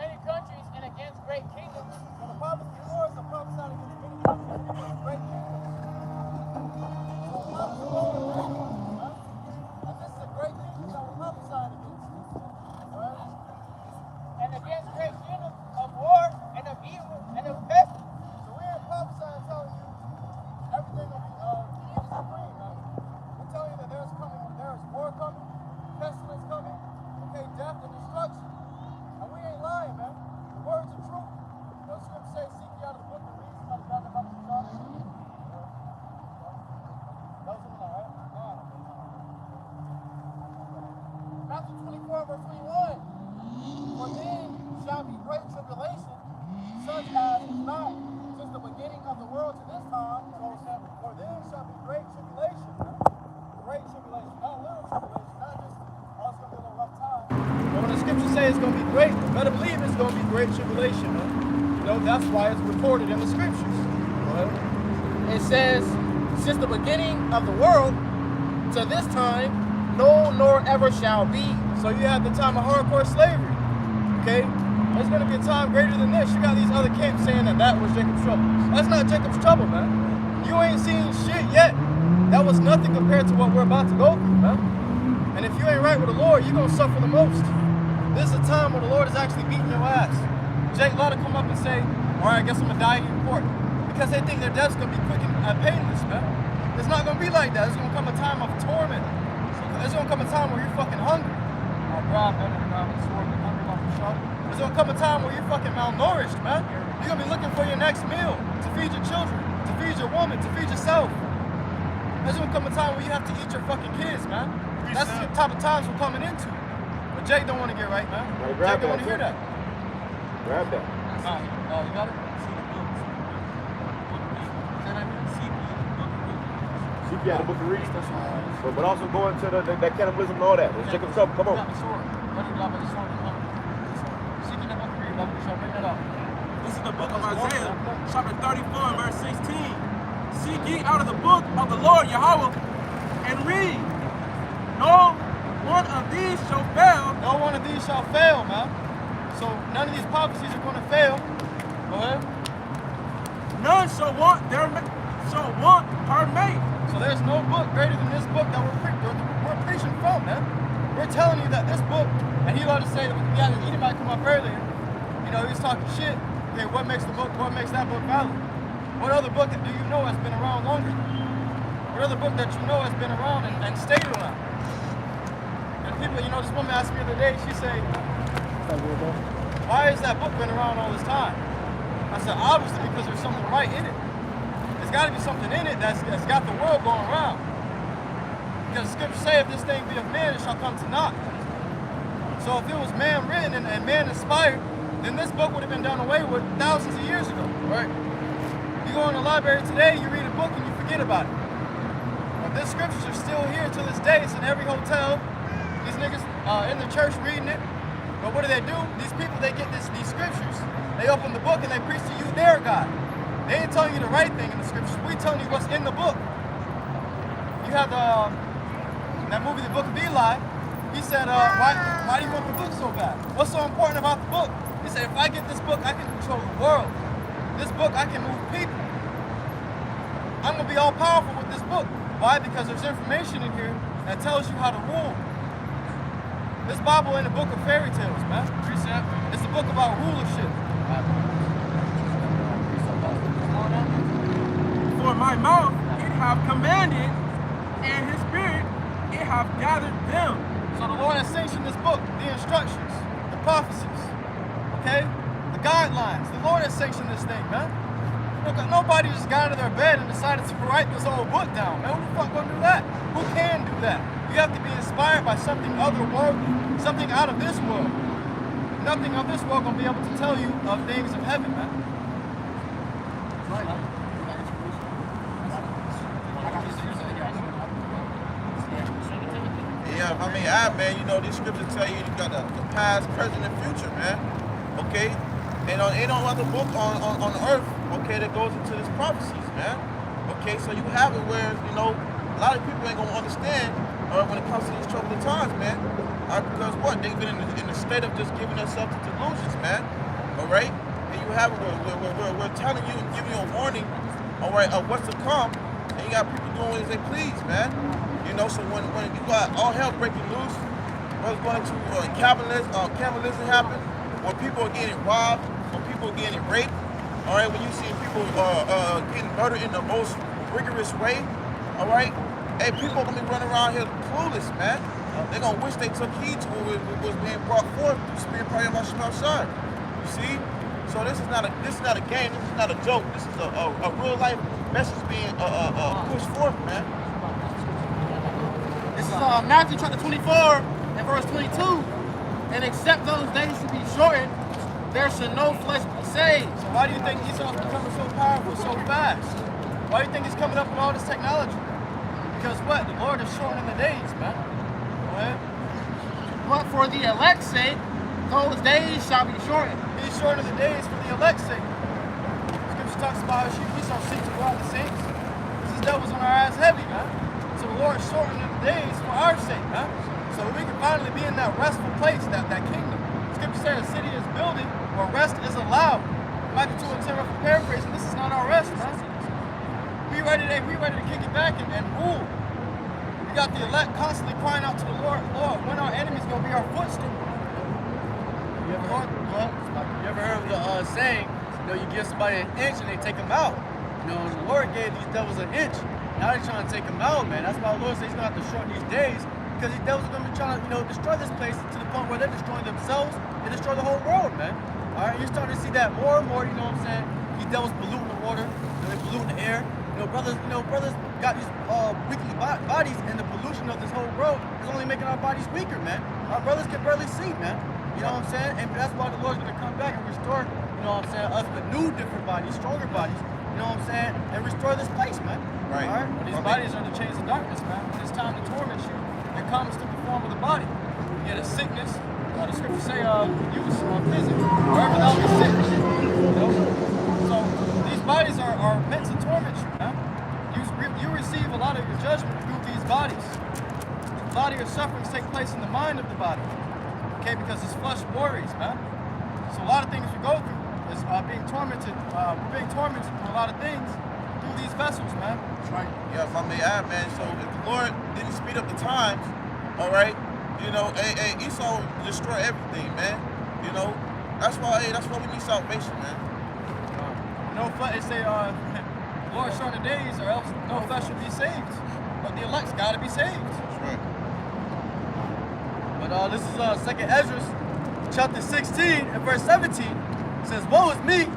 many countries and against great kingdoms. So the prophecy of the Lord is prophesied against many countries and against great kingdoms. So the prophecy of the Lord is great kingdom, right? And this is a great kingdom that we're prophesying against. Right? And against great kingdoms of war and of evil and of pestilence. So we ain't prophesying telling you everything will be easy and free, man. We're telling you that there's war coming, pestilence coming, okay, death and destruction. And we ain't lying, man. The words are true. The scripture says, seek ye out of the book and read somebody down about the shop. That was in there, right? Matthew 24, verse 21. For then shall be great tribulation, such as is not since the beginning of the world to this time. So it said, for then shall be great tribulation. Great tribulation, not little tribulation, not just, oh, it's going to be a little rough time. But when the scriptures say it's going to be great, you better believe it's going to be great tribulation, man. You know, that's why it's recorded in the scriptures. Right? It says, since the beginning of the world to this time, no nor ever shall be. So you have the time of hardcore slavery. Okay? There's going to be a time greater than this. You got these other camps saying that was Jacob's trouble. That's not Jacob's trouble, man. You ain't seen shit yet. That was nothing compared to what we're about to go through, man. And if you ain't right with the Lord, you're going to suffer the most. This is a time when the Lord is actually beating your ass. Jake Law to come up and say, all right, I guess I'm going to die in court. Because they think their death's going to be quick and painless, man. It's not going to be like that. It's going to come a time of torment. There's going to come a time where you're fucking hungry. Oh, God, better than God with the sword, hungry like a shark. There's going to come a time where you're fucking malnourished, man. You're going to be looking for your next meal to feed your children, to feed your woman, to feed yourself. There's going to come a time where you have to eat your fucking kids, man. That's the type of times we're coming into. But Jake don't want to get right, man. Jake don't want to hear that. Grab that. You got it? Seek ye out the book of reading. But also go into that cannibalism and all that. Let's check us up. Come on. This is the book of Isaiah, chapter 34, verse 16. Seek ye out of the book of the Lord Yahweh and read. No one of these shall fail. No one of these shall fail, man. So none of these prophecies are going to fail. Go ahead. None shall want her mate. So there's no book greater than this book that we're preaching from, man. We're telling you that this book, and he allowed to say that we had an Edomite come up earlier. You know, he was talking shit. Okay, what makes that book valid? What other book do you know has been around longer? What other book that you know has been around and stayed around? And people, you know, this woman asked me the other day, she said, why has that book been around all this time? I said, obviously because there's something right in it. There's got to be something in it that's got the world going around. Because the scriptures say, if this thing be of man, it shall come to naught. So if it was man written and man inspired, then this book would have been done away with thousands of years ago, right? You go in the library today, you read a book and you forget about it. But these scriptures are still here to this day. It's in every hotel. These niggas in the church reading it. But what do? These people, they get these scriptures. They open the book and they preach to you their God. They ain't telling you the right thing in the scriptures. We telling you what's in the book. You have that movie, The Book of Eli. He said, why do you want the book so bad? What's so important about the book? He said, if I get this book, I can control the world. This book, I can move people. I'm going to be all powerful with this book. Why? Because there's information in here that tells you how to rule. This Bible ain't a book of fairy tales, man. It's a book about rulership. For my mouth it hath commanded, and his spirit it hath gathered them. So the Lord has sanctioned this book, the instructions, the prophecies, okay? The guidelines. The Lord has sanctioned this thing, man. Look, nobody just got out of their bed and decided to write this whole book down, man. Who the fuck gonna do that? Who can do that? You have to be inspired by something otherworldly, something out of this world. Nothing of this world gonna be able to tell you of things of heaven, man. Yeah, I mean, man, you know, these scriptures tell you got the past, present, and future, man. Okay? And ain't no other book on earth, okay, that goes into these prophecies, man. Okay, so you have it where, you know, a lot of people ain't gonna understand when it comes to these troubling times, man. Because what? They've been in the state of just giving themselves to delusions, man. All right? And you have, we're telling you and giving you a warning, all right, of what's to come. And you got people doing as they please, man. You know, so when you got all hell breaking loose, what's going to cannibalism happen, when people are getting robbed, when people are getting raped, all right, when you see people getting murdered in the most rigorous way, all right, hey, people are going to be running around here clueless, man. They're going to wish they took heed to what was being brought forth through Spirit Prayer of Hashem outside. You see? So this is not a game, this is not a joke, this is a real life message being pushed forth, man. This is Matthew chapter 24 and verse 22. And except those days should be shortened, there should no flesh be saved. So why do you think Esau's becoming so powerful so fast? Why do you think he's coming up with all this technology? Because what? The Lord is shortening the days, man. Go ahead. But for the elect's sake, those days shall be shortened. He's shortening the days for the elect's sake. Scripture talks about how Esau seeks to go out the saints. This devil's on our ass heavy, man. So the Lord is shortening the days for our sake, man. So we can finally be in that restful place, that kingdom. Scripture says the city is building where rest is allowed. Matthew 2 and 10, for paraphrasing, this is not our rest, man. We ready to kick it back and rule. We got the elect constantly crying out to the Lord, Lord, when our enemies gonna be our footstool? You ever heard of the saying, you give somebody an inch and they take them out? The Lord gave these devils an inch. Now they're trying to take them out, man. That's why the Lord says he's going to have to shorten these days, because these devils are going to be trying to, destroy this place to the point where they're destroying themselves and destroy the whole world, man. All right, you're starting to see that more and more, you know what I'm saying? These devils polluting the water, they polluting the air. Brothers got these weakly bodies, and the pollution of this whole world is only making our bodies weaker, man. Our brothers can barely see, man. You know what I'm saying? And that's why the Lord's going to come back and restore, us with new, different bodies, stronger bodies, you know what I'm saying? And restore this place, man. Right. All right? When these bodies are in the chains of darkness, man, when it's time to torment you, it comes to the form of the body. You get a sickness, the scriptures say, use physics, wherever thou be sick. So these bodies are meant to torment you, man. You receive a lot of your judgment through these bodies. A lot of your sufferings take place in the mind of the body. Okay, because it's flesh worries, man. So a lot of things we go through is being tormented. We're being tormented through a lot of things through these vessels, man. That's right. Yeah, if I may add, man. So if the Lord didn't speed up the times, all right, Esau will destroy everything, man. That's why we need salvation, man. No flesh, they say, Lord, shorten the days, or else no flesh will be saved. But the elect's got to be saved. That's right. But this is 2nd Ezra, chapter 16 and verse 17. It says, woe is me,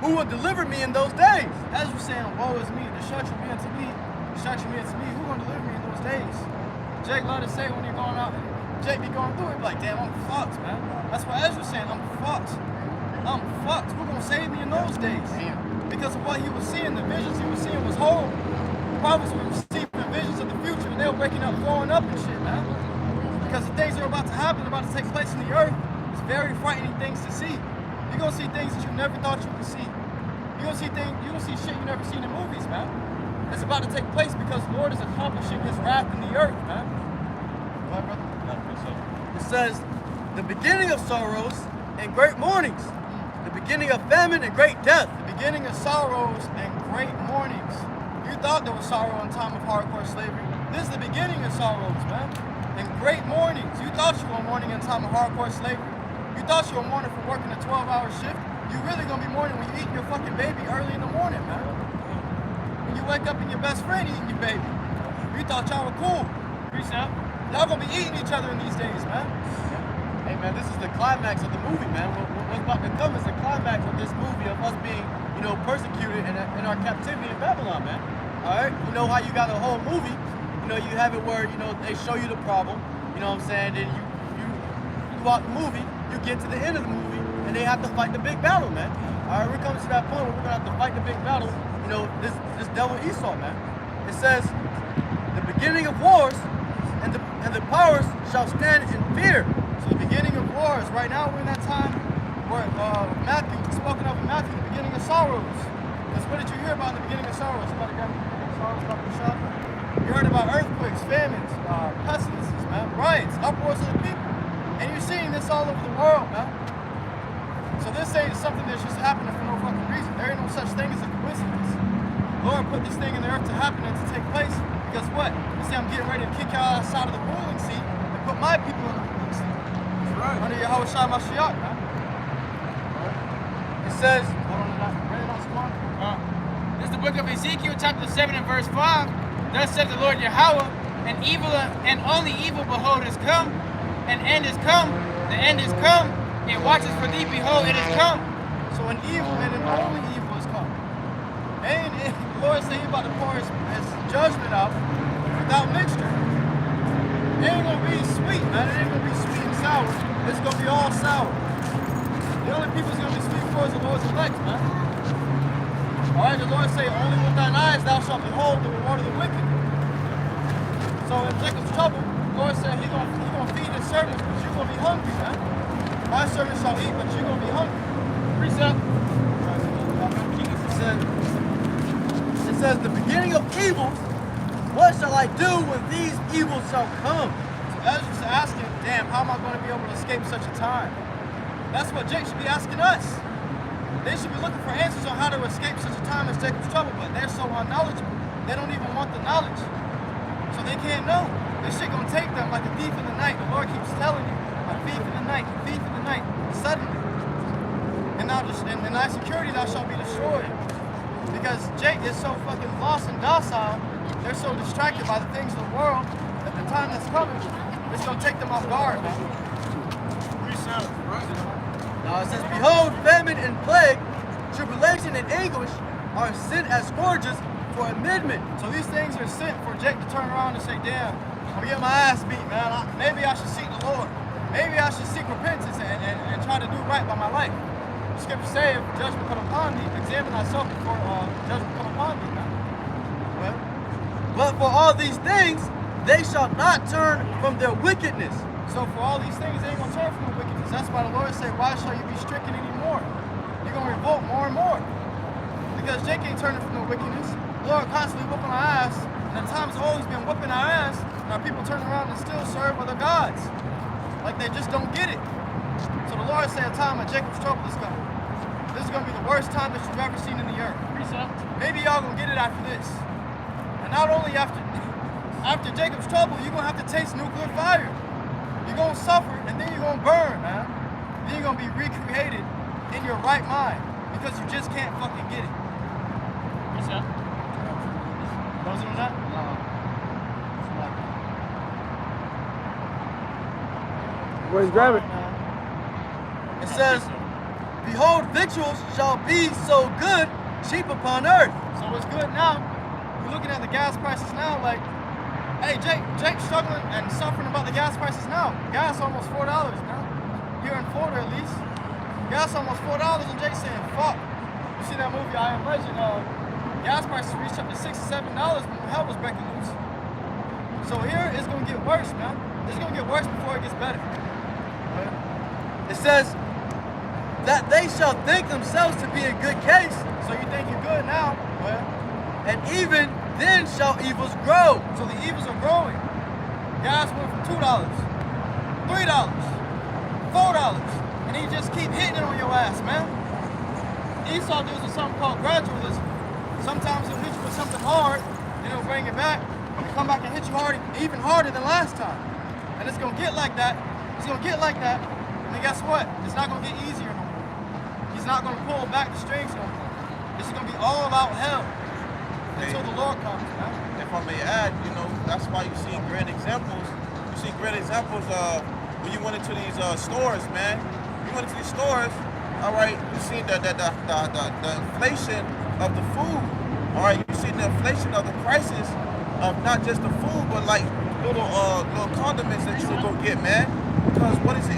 who will deliver me in those days? Ezra saying, woe is me, destruction be unto me, who will deliver me in those days? Jake let us say when you're going out, Jake be going through it, like, damn, I'm fucked, man. That's what Ezra's saying, I'm fucked. Who gonna save me in those days? Because of what he was seeing, the visions he was seeing was horrible. The prophets were receiving visions of the future, and they were waking up, throwing up and shit, man. Because the things that are about to happen, about to take place in the earth, it's very frightening things to see. You're gonna see things that you never thought you would see. You're gonna see shit you never seen in movies, man. It's about to take place because the Lord is accomplishing his wrath in the earth, man. Go ahead, brother. It says, the beginning of sorrows and great mournings, the beginning of famine and great death. The beginning of sorrows and great mournings. You thought there was sorrow in time of hardcore slavery. This is the beginning of sorrows, man. And great mournings. You thought you were mourning in time of hardcore slavery. You thought you were mourning for working a 12-hour shift. You really gonna be mourning when you eat your fucking baby early in the morning, man. When you wake up and your best friend eating your baby. You thought y'all were cool. Y'all gonna be eating each other in these days, man. Hey, man, this is the climax of the movie, man. What's about to come is the climax of this movie of us being, persecuted in our captivity in Babylon, man. All right? You know how you got a whole movie, you have it where, they show you the problem, you know what I'm saying? Then you throughout the movie, you get to the end of the movie, and they have to fight the big battle, man. All right, we're coming to that point where we're gonna have to fight the big battle, this devil Esau, man. It says, the beginning of wars, and the powers shall stand in fear. So the beginning of wars, right now we're in that time where Matthew, spoken of in Matthew, the beginning of sorrows. Because what did you hear about in the beginning of sorrows? Somebody got the beginning of sorrows about the shop? You heard about earthquakes, famines, pestilences, man, riots, uproars of the people. And you're seeing this all over the world, man. So this ain't something that's just happening for no fucking reason. There ain't no such thing as a coincidence. The Lord put this thing in the earth to happen and to take place because what? You see, I'm getting ready to kick y'all outside of the ruling seat and put my people in the ruling seat. That's right. Under Yahweh Shai Mashiach, man. It says, hold on, read it on Squad. This is the book of Ezekiel, chapter 7 and verse 5. Thus says the Lord Yahweh, and evil and only evil, behold, is come, and end is come. The end is come. It watches for thee, behold, it is come. So an evil and an only evil is come. And the Lord said He's about to pour his judgment out without mixture. It ain't gonna be sweet, man. It ain't gonna be sweet and sour. It's gonna be all sour. The only people it's gonna be sweet for is the Lord's elect, man. Alright, the Lord say, only with thine eyes thou shalt behold the reward of the wicked. So in Jacob's trouble, the Lord said He's gonna feed his servants, but you're gonna be hungry, man. My servants shall eat, but you're going to be hungry. Precept. It says, the beginning of evils, what shall I do when these evils shall come? So Ezra's asking, damn, how am I going to be able to escape such a time? That's what Jake should be asking us. They should be looking for answers on how to escape such a time as Jacob's trouble, but they're so unknowledgeable. They don't even want the knowledge. So they can't know. This shit going to take them like a thief in the night. The Lord keeps telling you. A thief in the night, a thief in the night, suddenly. And now, in thy security thou shalt be destroyed. Because Jake is so fucking lost and docile, they're so distracted by the things of the world that the time that's coming, it's going to take them off guard, man. Now it says, behold, famine and plague, tribulation and anguish are sent as scourges for amendment. So these things are sent for Jake to turn around and say, damn, I'm getting my ass beat, man. Maybe I should seek the Lord. Maybe I should seek repentance and try to do right by my life. The scripture says, if judgment come upon thee, examine thyself before judgment come upon thee. Well, but for all these things, they shall not turn from their wickedness. So for all these things, they ain't going to turn from the wickedness. That's why the Lord said, why shall you be stricken anymore? You're going to revolt more and more. Because Jake ain't turning from the wickedness. The Lord constantly whooping our ass. And the time's always been whooping our ass. And our people turn around and still serve other gods. Like they just don't get it. So the Lord said a time of Jacob's trouble is coming. This is going to be the worst time that you've ever seen in the earth. Maybe y'all going to get it after this. And not only after Jacob's trouble, you're going to have to taste nuclear fire. You're going to suffer and then you're going to burn, man. Then you're going to be recreated in your right mind because you just can't fucking get it. Those are that? Where's grabbing? It says, behold, victuals shall be so good, cheap upon earth. So it's good now. You're looking at the gas prices now like, hey, Jake's struggling and suffering about the gas prices now. Gas almost $4 now. Here in Florida at least. Gas almost $4 and Jake's saying, fuck. You see that movie, I Am Legend? Gas prices reached up to $6 or $7 when hell was breaking loose. So here it's going to get worse, man. It's going to get worse before it gets better. It says that they shall think themselves to be in good case. So you think you're good now. Well, and even then shall evils grow. So the evils are growing. Gas went from $2, $3, $4, and he just keep hitting it on your ass, man. Esau deals with something called gradualism. Sometimes he'll hit you with something hard, then he'll bring it back, and come back and hit you hard, even harder than last time. And it's gonna get like that. It's gonna get like that. And then guess what? It's not gonna get easier no more. He's not gonna pull back the strings no more. This is gonna be all out hell until the Lord comes, man. If I may add, you know, that's why you see great examples. You see great examples when you went into these stores, man. You went into these stores, all right, you see the inflation of the food. All right, you see the inflation of the prices of not just the food, but like little condiments that you would go get, man. Because what is it?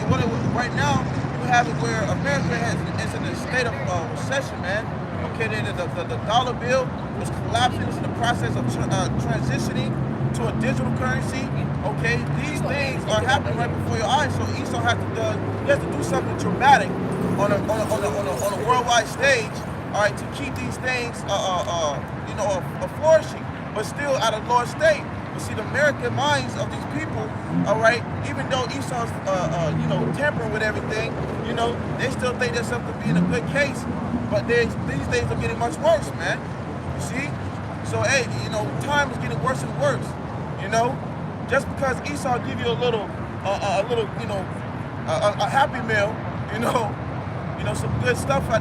Right now, you have it where America is in a state of recession, man. Okay, the dollar bill is collapsing. It's in the process of transitioning to a digital currency. Okay, these things are happening right before your eyes. So Esau has to do something dramatic on a worldwide stage. All right, to keep these things, flourishing, but still at a lower state. But see, the American minds of these people, all right, even though Esau's, you know, tampering with everything, you know, they still think themselves to be in a good case. But these days are getting much worse, man. You see? So, hey, you know, time is getting worse and worse. You know, just because Esau give you a little, you know, a happy meal, you know, some good stuff for a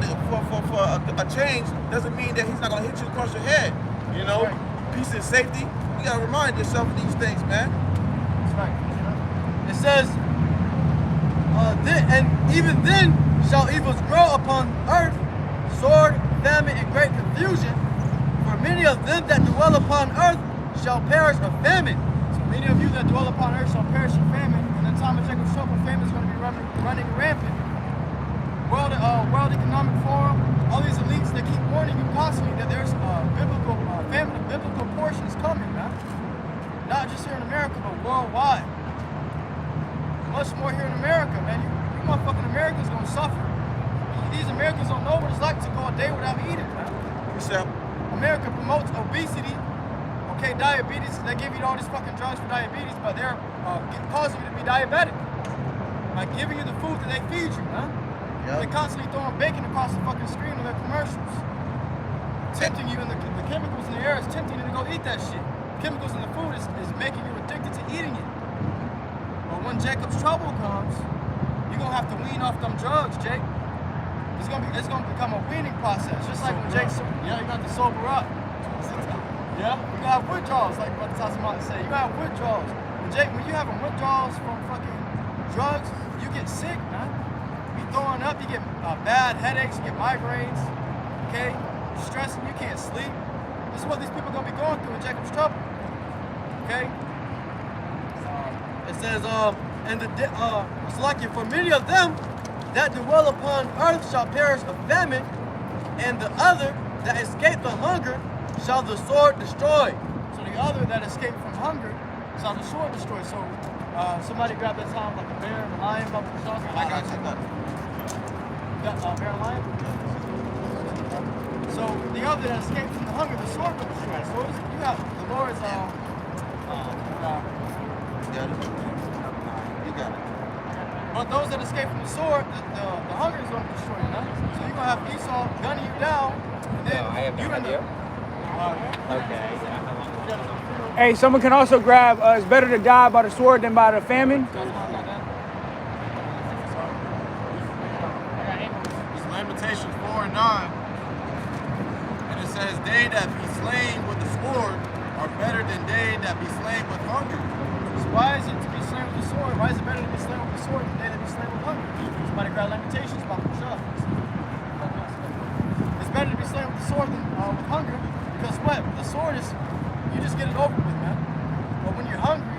change, doesn't mean that he's not gonna hit you across your head. You know, Right. Peace and safety. You gotta remind yourself of these things, man. That's right. It says, and even then shall evils grow upon earth, sword, famine, and great confusion. For many of them that dwell upon earth shall perish of famine. So many of you that dwell upon earth shall perish of famine. In the time of Jacob's trouble, famine is going to be running rampant. World Economic Forum, all these elites, they keep warning you constantly that there's biblical famine, a biblical portion is coming, man. Not just here in America, but worldwide. Much more here in America, man. You motherfucking Americans gonna suffer. These Americans don't know what it's like to go a day without eating, man. Yourself. America promotes obesity, okay, diabetes. They give you all these fucking drugs for diabetes, but they're causing you to be diabetic by giving you the food that they feed you, man. Yep. They're constantly throwing bacon across the fucking screen of their commercials, tempting you, and the chemicals in the air is tempting you to go eat that shit. Chemicals in the food is making you addicted to eating it. But when Jacob's trouble comes, you're gonna have to wean off them drugs, Jake. It's gonna become a weaning process, just like when Jake, you got to sober up. Yeah, you gonna have withdrawals, like Brother Tassamata said. You gonna have withdrawals. When you having withdrawals from fucking drugs, you get sick, man. You be throwing up, you get bad headaches, you get migraines. Okay, you're stressing, you can't sleep. This is what these people are gonna be going through in Jacob's trouble. Okay. It says, for many of them that dwell upon earth shall perish of famine, and the other that escape the hunger shall the sword destroy. So the other that escape from hunger shall the sword destroy. So somebody grab that time like a bear and a lion by the shot. I got you. You got bear and lion? So the other that escaped from the hunger, the sword will destroy. So you got the Lord's You got it. but those that escape from the sword, the hunger is going to destroy you, huh? So you're going to have Esau gunning you down, and then I have no you're in the... idea. Okay. Hey, someone can also grab, it's better to die by the sword than by the famine. It's Lamentations 4 and 9. And it says, they that be slain with the sword are better than they that be slain with hunger. So why is it to be slain with the sword? Why is it better to be slain with the sword than they that be slain with hunger? Somebody grab Lamentations about the shove. It's better to be slain with the sword than with hunger, because what? The sword is, you just get it over with, man. But when you're hungry,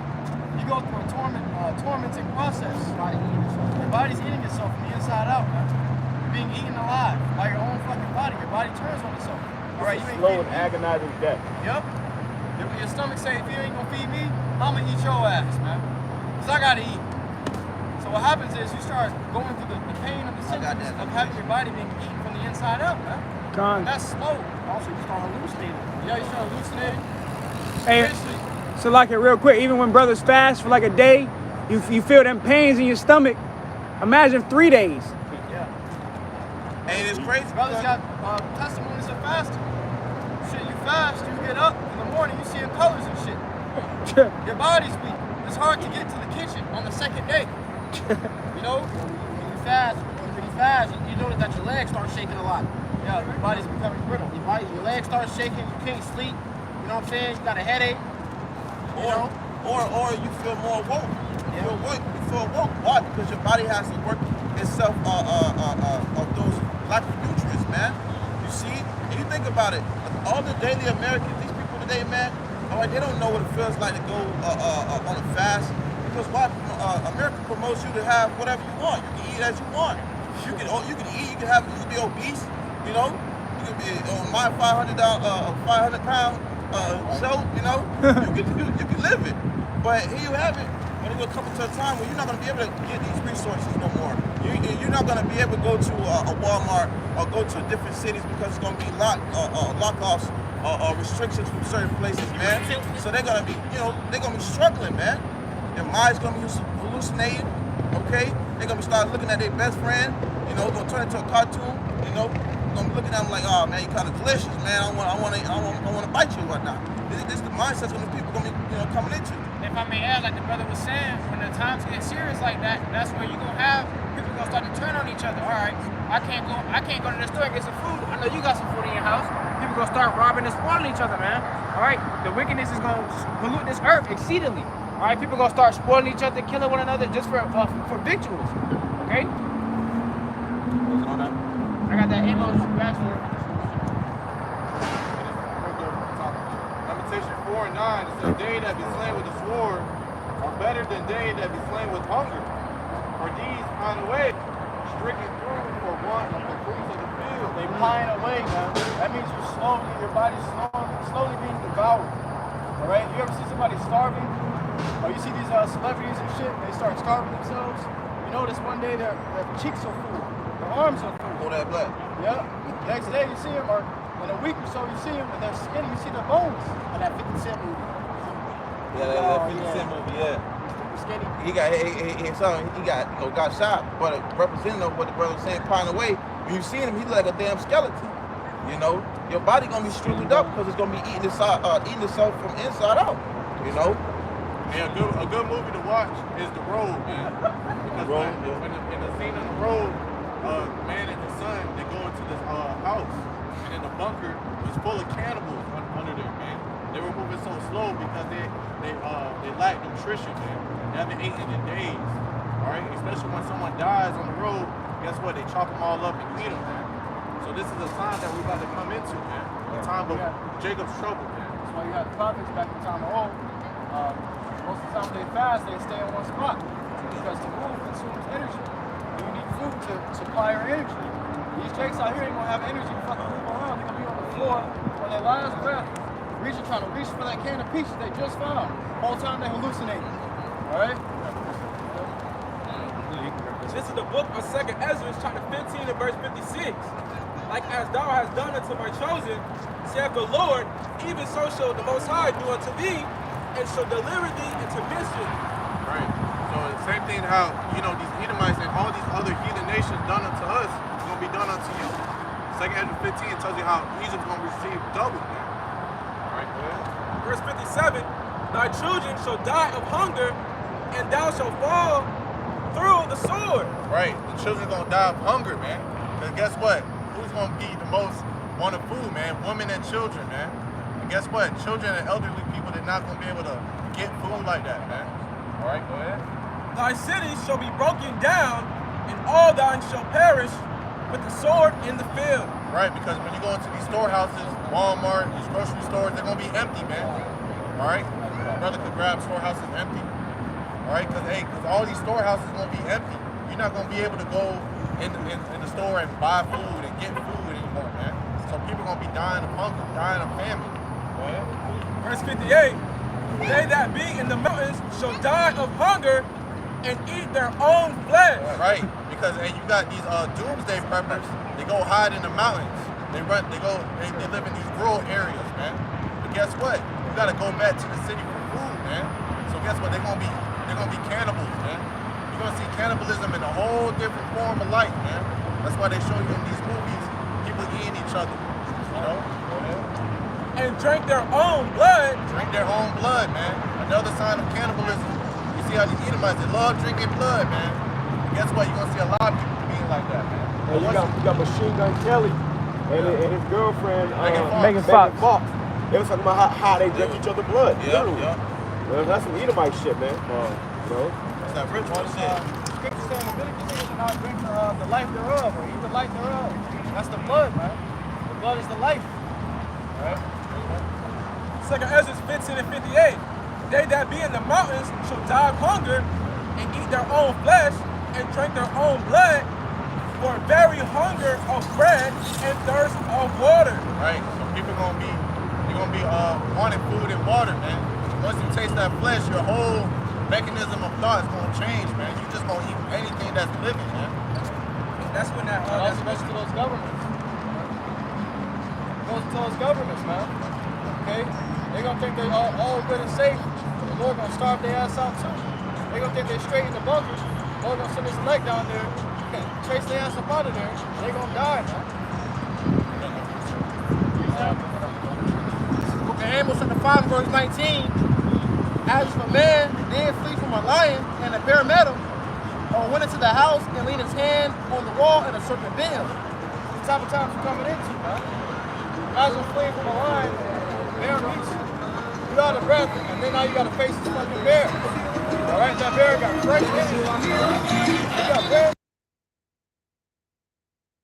you go through a tormenting process. Your body's eating itself from the inside out, man. You're being eaten alive by your own fucking body. Your body turns on itself. All right, you ain't Slow and agonizing death. Yep. Your stomach say, if you ain't gonna feed me, I'm gonna eat your ass, man. Because I gotta eat. So what happens is you start going through the pain of the symptoms of having your body being eaten from the inside out, man. Con. That's slow. Also, you start hallucinating. Yeah, you start hallucinating. Hey, Eventually, so like it real quick, even when brothers fast for like a day, you feel them pains in your stomach. Imagine 3 days. yeah. And it's crazy. Brothers got testimonies of fasting. Shit, you fast, you get up in the morning, you seeing colors and shit. Your body's weak. It's hard to get to the kitchen on the second day. You know, when you fast, you notice that your legs start shaking a lot. Yeah, your body's becoming brittle. Your legs start shaking, you can't sleep. You know what I'm saying? You got a headache. You know? Or you feel more woke. You feel woke. Why? Because your body has to work itself of those lack of nutrients, man. You see? And you think about it. All the daily Americans, these people today, man, all right, they don't know what it feels like to go on a fast. Because why? America promotes you to have whatever you want. You can eat as you want. You can eat. You can be obese. You know. You can be on my 500-pound show. You know. You can live it. But here you have it. When it's gonna come into a time where you're not gonna be able to get these resources no more. You're not gonna be able to go to a Walmart or go to different cities because it's gonna be lockoffs restrictions from certain places, man. So they're gonna be, they're gonna be struggling, man. Their mind's gonna be hallucinating, okay? They're gonna be start looking at their best friend, gonna turn into a cartoon, gonna be looking at them like, oh man, you kind of delicious, man. I wanna bite you or whatnot. This is the mindset of the people gonna be, coming into. If I may add, like the brother was saying, when the times get serious like that, that's where you're gonna have people gonna start to turn on each other. All right, I can't go to the store and get some food. I know you got some food in your house. People gonna start robbing and spoiling each other, man. All right, the wickedness is gonna pollute this earth exceedingly. All right, people gonna start spoiling each other, killing one another just for victuals. Okay. I got that Amos bachelor. Lamentation 4 and 9, it says, they that be slain with the sword are better than they that be slain with hunger. For these pine away, stricken through for want of the fruits of the field. They pine away, man. That means your body's slowly being devoured. All right? You ever see somebody starving? Or you see these celebrities and shit, they start starving themselves. You notice one day their cheeks are full, their arms are full. All that blood. Yeah. Next day you see them, or in a week or so you see them, and they're skinny. You see their bones. And that 50 Cent movie. Yeah, that 50 Cent movie, yeah. Skinny. He got shot, but representing of what the brother was saying, pine away. When you see him, he look like a damn skeleton. Your body gonna be shriveled up because it's gonna be eating itself from inside out. And a good movie to watch is The Road, man. Because when in the scene of The Road, man and his son, they go into this house, and in the bunker was full of cannibals under there, man. They were moving so slow because they lack nutrition, man. They haven't eaten in days, all right? Especially when someone dies on the road, guess what? They chop them all up and eat them, man. So this is a sign that we're about to come into, man. The time of Jacob's trouble, man. That's why you got the prophets back in the time of old. Most of the time they fast, they stay in one spot. Because to move consumes energy. And you need food to supply your energy. These jakes out here ain't gonna have energy to fucking move around. They're gonna be on the floor on their last breath, trying to reach for that can of peaches they just found. Whole time they hallucinating. Alright? This is the book of 2nd Ezra, chapter 15 and verse 56. Like as thou hast done unto my chosen, saith the Lord, even so shall the Most High do unto thee, and shall deliver thee into mischief. Right. So the same thing how, these Edomites and all these other heathen nations done unto us is going to be done unto you. 2nd Ezra 15 tells you how Egypt's going to receive double. All right, go ahead. Verse 57, thy children shall die of hunger, and thou shalt fall through the sword. Right. The children are going to die of hunger, man. Because guess what? Who's going to be the most wanted food, man? Women and children, man. And guess what? Children and elderly people, they're not going to be able to get food like that, man. All right, go ahead. Thy cities shall be broken down, and all thine shall perish with the sword in the field. Right, because when you go into these storehouses, Walmart, these grocery stores, they're going to be empty, man. All right? Brother could grab storehouses empty. All right, because all these storehouses are going to be empty. You're not going to be able to go in the store and buy food and get food anymore, man. So people are going to be dying of hunger, dying of famine. Go ahead. Verse 58, they that be in the mountains shall die of hunger and eat their own flesh. Right, because you got these doomsday preppers. They go hide in the mountains. They live in these rural areas, man. But guess what? You got to go back to the city for food, man. So guess what? They're gonna be cannibals, man. You're gonna see cannibalism in a whole different form of life, man. That's why they show you in these movies people eating each other, And drink their own blood. Drink their own blood, man. Another sign of cannibalism. You see how these Edomites, they love drinking blood, man. And guess what? You're gonna see a lot of people being like that, man. And you got Machine Gun Kelly and his girlfriend Megan Fox. They was talking about how they drink each other blood. Yeah. Well, that's some Edomite shit, man. That's that rich one shit. Scripture saying Leviticus is not drink the life thereof, or eat the life thereof. That's the blood, man. The blood is the life. Right? 2nd Ezra 15 and 58, they that be in the mountains shall die of hunger and eat their own flesh and drink their own blood, for very hunger of bread and thirst of water. Right. So people gonna be wanting food and water, man. Once you taste that flesh, your whole mechanism of thought is gonna change, man. You just gonna eat anything that's living, man. That's when that It also goes to those governments. It goes to those governments, man. okay? They're gonna think they're all good and safe. The Lord gonna starve their ass out too. They're gonna think they're straight in the bunker. The Lord gonna send his leg down there, chase their ass up out of there. They're gonna die, man. Book of Amos chapter 5 verse 19. As if a man did flee from a lion and a bare metal, or went into the house and leaned his hand on the wall and a serpent bit him. The type of times you're coming into, man. Imagine fleeing from a lion, bear meets you, you out of breath, and then now you gotta face this fucking bear. Alright, that bear got fresh energy.